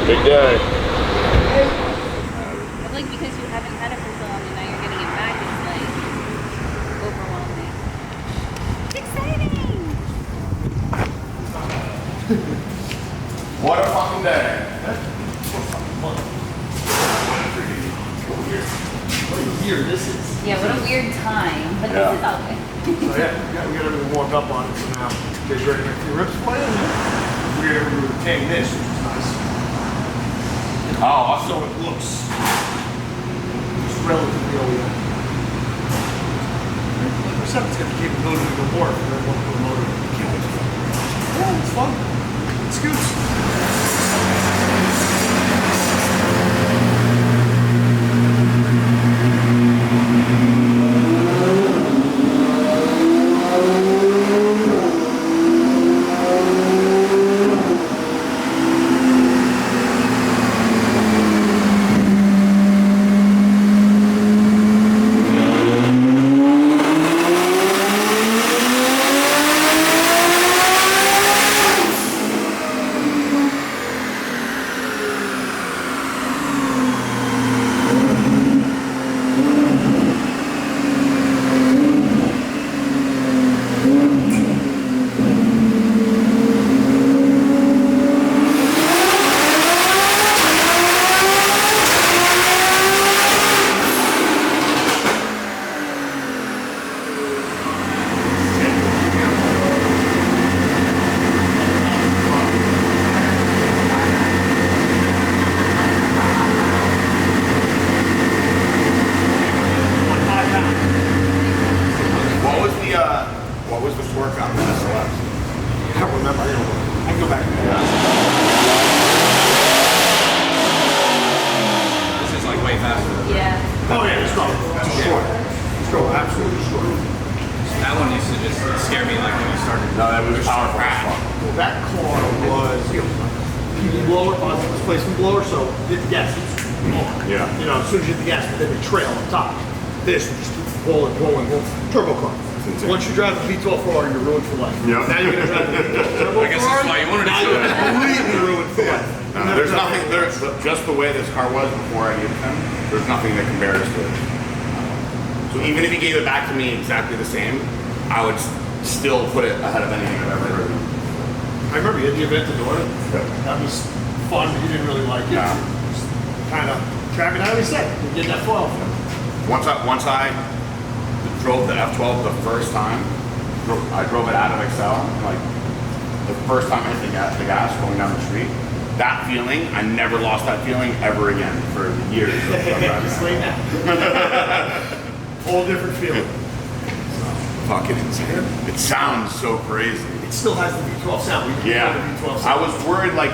Big day. But like because you haven't had it for so long and now you're getting it back, it's like overwhelming. It's exciting! What a fucking day. What a year this is. Yeah, what a weird time, but Yeah. this is all good. So yeah, we got everything warmed up on it, so now you guys ready to make a few rips for you? We were retaining this, which is nice. Oh, awesome. So it looks just relatively OEM. Like I said, it's got the capability to go more if you want to put a motor in. Can't wait to fucking run. Yeah, it's fun. It's scoots. What was the torque on the SLS? I don't remember. I can go back and This is like way faster. Yeah. Oh yeah, it's going. It's short. It's going absolutely short. That one used to just scare me like when you started. No, that was powerful as fuck. Well, that car was PV blower, positive displacement blower, so hit the gas. Yeah. You know, as soon as you hit the gas, but then the trail on top. This was just rolling. Turbo car. Once you drive the V12 Ferrari, you're ruined for life. Yep. Now you're gonna drive the V12 Turbo I guess Ferrari. that's why you wanted Now to you're do it. completely ruined for life. There's nothing, there's just the way this car was before I gave it to him, there's nothing that compares to it. So even if he gave it back to me exactly the same, I would still put it ahead of anything I've ever heard. I remember you had the event to do it. Yeah. That was fun, but you didn't really like it. No. Kind of trapping out of his set. You get that foil. Once I drove the F12 the first time, I drove it out of Excel, like the first time I hit the gas going down the street, that feeling, I never lost that feeling ever again for years. Just lay down. Whole different feeling. Fucking insane. It sounds so crazy. It still has the V12 sound. We can Yeah, hear the V12 sound. I was worried, like,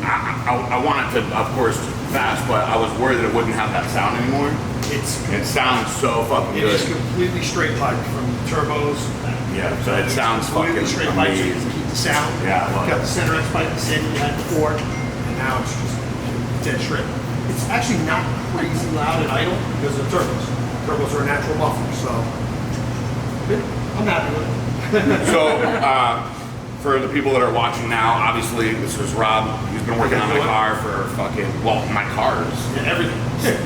I want it to, of course, fast, but I was worried that it wouldn't have that sound anymore. It sounds so fucking It good. is completely straight pipe from turbos. Yeah, so it sounds fucking completely straight pipe, so you amazing. can keep the sound. Yeah, I love You've got it. the center X pipe the same you had before, and now it's just dead straight. It's actually not crazy loud at idle because of the turbos. Turbos are a natural buffer, so I'm happy with it. So, for the people that are watching now, obviously this is Rob. He's been working on my car for fucking, well, my cars. Yeah, everything.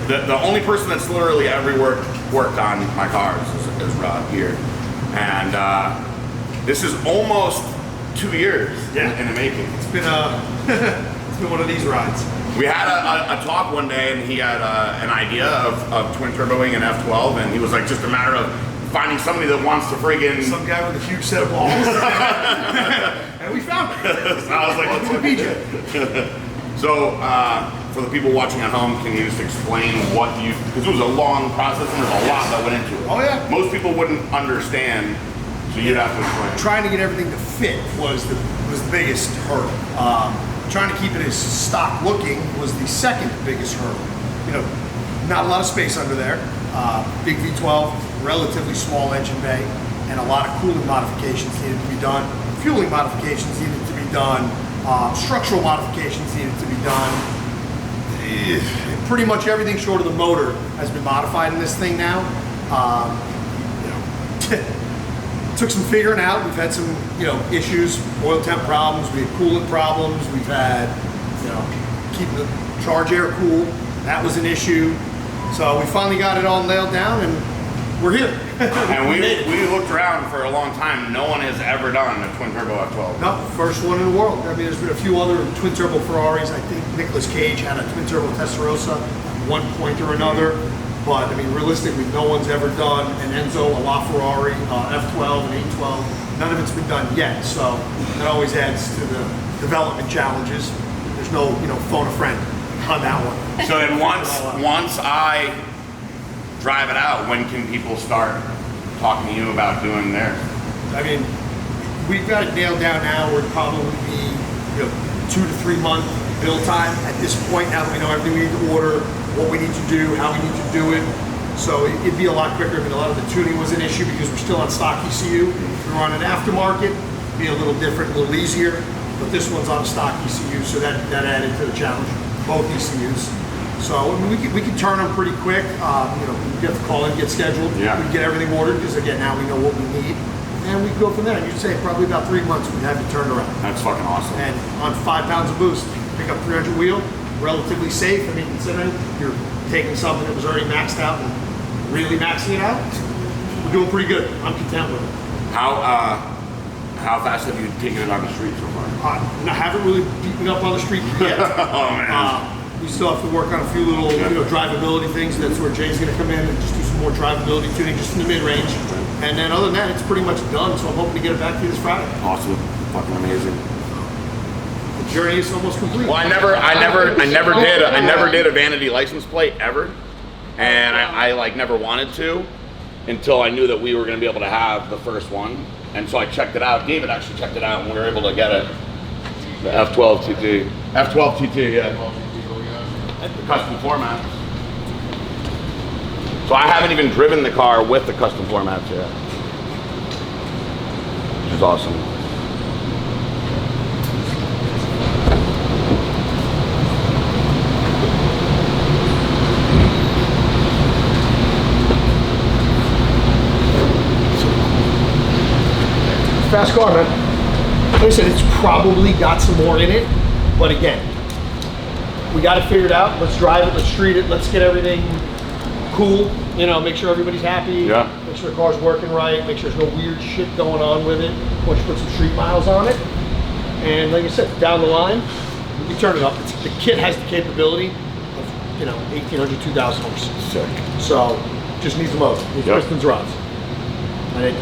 The only person that's literally ever worked on my cars is Rob here. And this is almost 2 years in the making. It's been it's been one of these rides. We had a talk one day, and he had an idea of twin turboing an F12, and he was like, just a matter of finding somebody that wants to friggin' Some guy with a huge set of balls. And we found it. So I was like, Well, it's the BJ. So, for the people watching at home, can you just explain what you, because it was a long process and there's a lot that went into it. Oh, yeah. Most people wouldn't understand, so you'd have to explain. Trying to get everything to fit was the biggest hurdle. Trying to keep it as stock looking was the second biggest hurdle. You know, not a lot of space under there. Big V12, relatively small engine bay, and a lot of cooling modifications needed to be done. Fueling modifications needed to be done. Structural modifications needed to be done. Pretty much everything short of the motor has been modified in this thing now. You know, took some figuring out. We've had some, you know, issues, oil temp problems. We had coolant problems. We've had, you know, keeping the charge air cool. That was an issue. So we finally got it all nailed down, and we're here. And we looked around for a long time. No one has ever done a twin turbo F12. No, first one in the world. I mean, there's been a few other twin turbo Ferraris. I think Nicolas Cage had a twin turbo Testarossa at one point or another. But I mean, realistically, no one's ever done an Enzo, a LaFerrari, F12, an A12. None of it's been done yet. So that always adds to the development challenges. There's no, phone a friend on that one. So then once I drive it out, when can people start talking to you about doing theirs? I mean, we've got it nailed down now. We're probably be 2 to 3 month build time at this point. Now that we know everything we need to order, what we need to do, how we need to do it. So it'd be a lot quicker. I mean, a lot of the tuning was an issue because we're still on stock ECU. If we're on an aftermarket, it'd be a little different, a little easier. But this one's on a stock ECU, so that added to the challenge. Both ECUs. So I mean, we can turn them pretty quick. We have to call in, get scheduled. Yeah. We can get everything ordered because again, now we know what we need, and we can go from there. You'd say probably about 3 months we'd have it turned around. That's fucking awesome. And on 5 pounds of boost, pick up 300 wheel, relatively safe. I mean, considering you're taking something that was already maxed out and really maxing it out, we're doing pretty good. I'm content with it. How fast have you taken it on the street so far? I haven't really beaten up on the street yet. Oh man. We still have to work on a few little, drivability things. That's where Jay's going to come in and just do some more drivability tuning, just in the mid-range. And then other than that, it's pretty much done. So I'm hoping to get it back to you this Friday. Awesome. Fucking amazing. The journey is almost complete. Well, I never did a vanity license plate ever, and I never wanted to until I knew that we were going to be able to have the first one. And so I checked it out. David actually checked it out, and we were able to get it. The F12 TT. F12 TT, yeah. The custom format. So I haven't even driven the car with the custom formats yet, which is awesome. Fast car, man. Like I said, it's probably got some more in it, but again, we got it figured out. Let's drive it, let's street it, let's get everything cool, make sure everybody's happy, Yeah. Make sure the car's working right, make sure there's no weird shit going on with it. Once you put some street miles on it, and like I said, down the line, we turn it up. The kit has the capability of, 1,800, 2,000 horses. Sick. So, just needs the motor, needs pistons, rods. And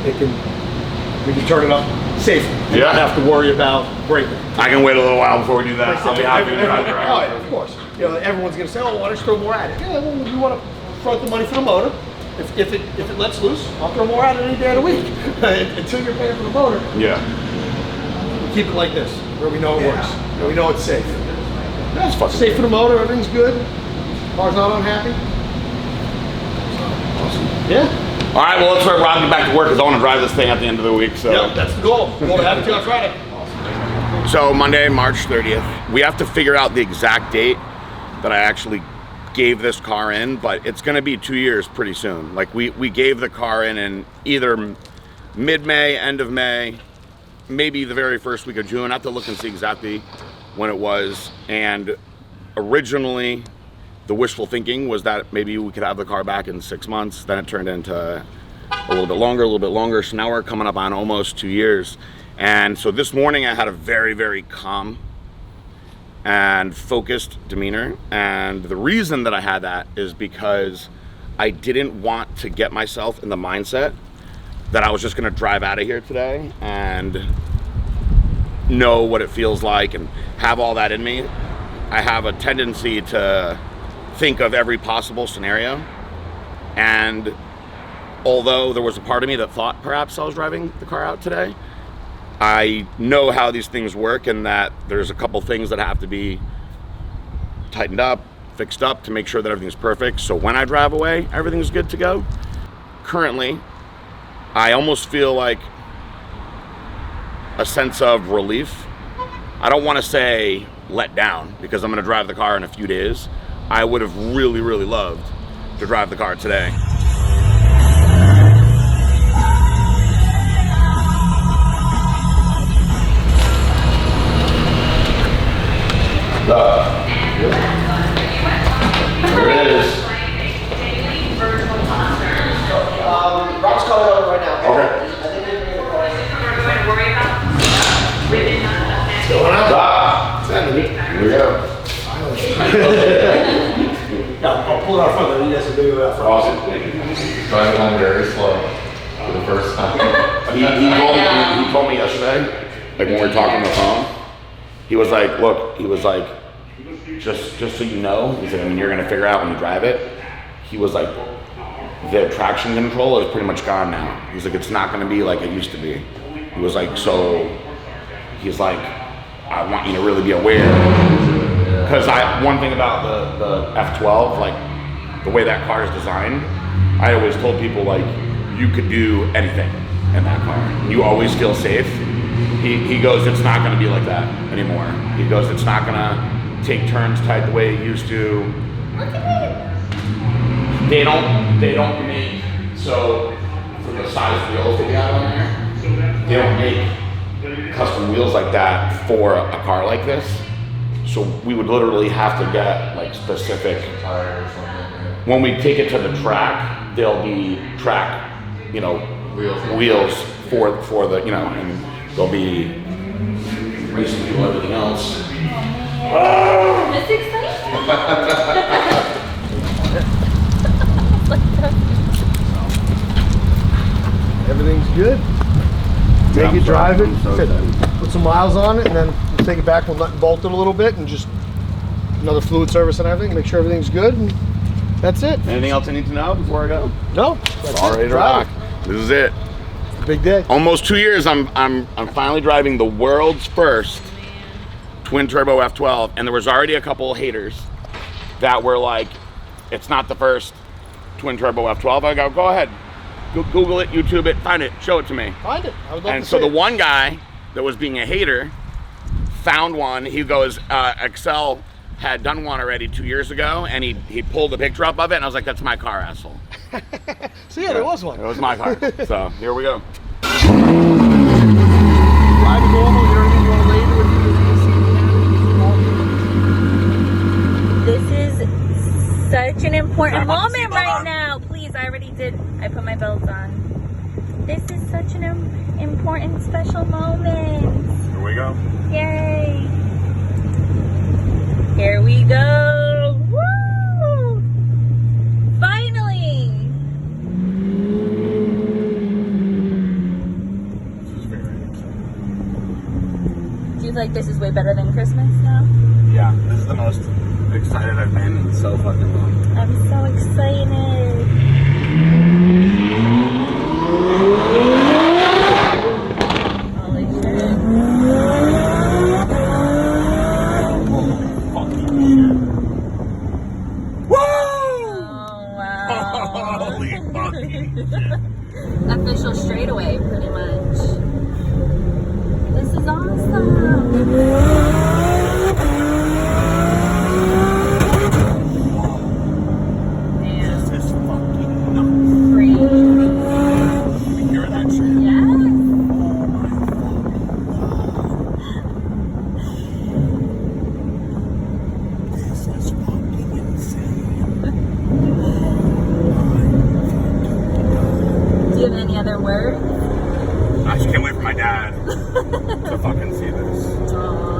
we can turn it up safely and not have to worry about breaking. I can wait a little while before we do that. I'll be happy to drive it around. Oh, yeah, of course. Everyone's going to say, "Oh, why don't you throw more at it?" Yeah, well, you want to front the money for the motor. If it lets loose, I'll throw more at it any day of the week. Until you're paying for the motor, Yeah. we keep it like this, where we know it works, where we know it's safe. That's fucking Safe for the motor, everything's good. Car's not unhappy. awesome. Yeah. All right, well, let's start riding back to work because I want to drive this thing at the end of the week. So. Yep, that's the goal. We'll have it to you on Friday. So Monday, March 30th, we have to figure out the exact date that I actually gave this car in, but it's going to be 2 years pretty soon. Like we gave the car in either mid-May, end of May, maybe the very first week of June. I have to look and see exactly when it was. And originally, the wishful thinking was that maybe we could have the car back in 6 months. Then it turned into a little bit longer. So now we're coming up on almost 2 years. And so this morning I had a very, very calm and focused demeanor. And the reason that I had that is because I didn't want to get myself in the mindset that I was just gonna drive out of here today and know what it feels like and have all that in me. I have a tendency to think of every possible scenario. And although there was a part of me that thought perhaps I was driving the car out today, I know how these things work and that there's a couple things that have to be tightened up, fixed up to make sure that everything's perfect. So when I drive away, everything's good to go. Currently, I almost feel like a sense of relief. I don't want to say let down because I'm going to drive the car in a few days. I would have really, really loved to drive the car today. There it is. Rob's calling over right now. Okay. Going out. Stop. Here we go. Yeah, I'll pull it out front. Then you guys can do it out front. Awesome. Driving home very slow for the first time. He told me yesterday, like when we were talking on the phone, he was like, look, he was like, just so you know, he said, I mean, you're gonna figure out when you drive it. He was like, the traction control is pretty much gone now. He's like, it's not gonna be like it used to be. He was like, so, he's like, I want you to really be aware. Because one thing about the F12, like the way that car is designed, I always told people like, you could do anything in that car. You always feel safe. He goes, it's not gonna be like that anymore. He goes, it's not gonna take turns tight the way it used to. Look at it. They don't make, so for the size wheels they got on there, they don't make custom wheels like that for a car like this. So we would literally have to get like specific Tire or something. when we take it to the track, there'll be track, wheels for the, and there'll be racing wheel, everything else. That's exciting. Everything's good. Take it, drive it, put some miles on it, and then we'll take it back. We'll nut and bolt it a little bit, and just another fluid service and everything. Make sure everything's good, and that's it. Anything else I need to know before I go? No, that's All it. ready to Drive rock. This is it. it. Big day. Almost 2 years. I'm finally driving the world's first twin turbo F12, and there was already a couple of haters that were like, "It's not the first twin turbo F12." I go ahead, Google it, YouTube it, find it, show it to me. Find it. I would love And to so see the it. one guy that was being a hater found one. He goes, Excel had done one already 2 years ago, and he pulled a picture up of it, and I was like, that's my car, asshole. So yeah, there was one. It was my car. So here we go. Drive it normal. You know what I mean? You want to later with the AC. This is such an important moment right now. Please, I already did. I put my belts on. This is such an important, special moment. Here we go. Yay! Here we go. Woo! Finally! Do you feel like this is way better than Christmas now? Yeah, this is the most excited I've been in so fucking long. I'm so excited. Holy shit. Woo! Oh, wow. Holy fucking Official straightaway, pretty much. This is awesome. This is fucking nuts. Crazy. You hear that shit? Yes. This is fucking insane. Do you have any other words? I just can't wait for my dad to fucking see this. Aww.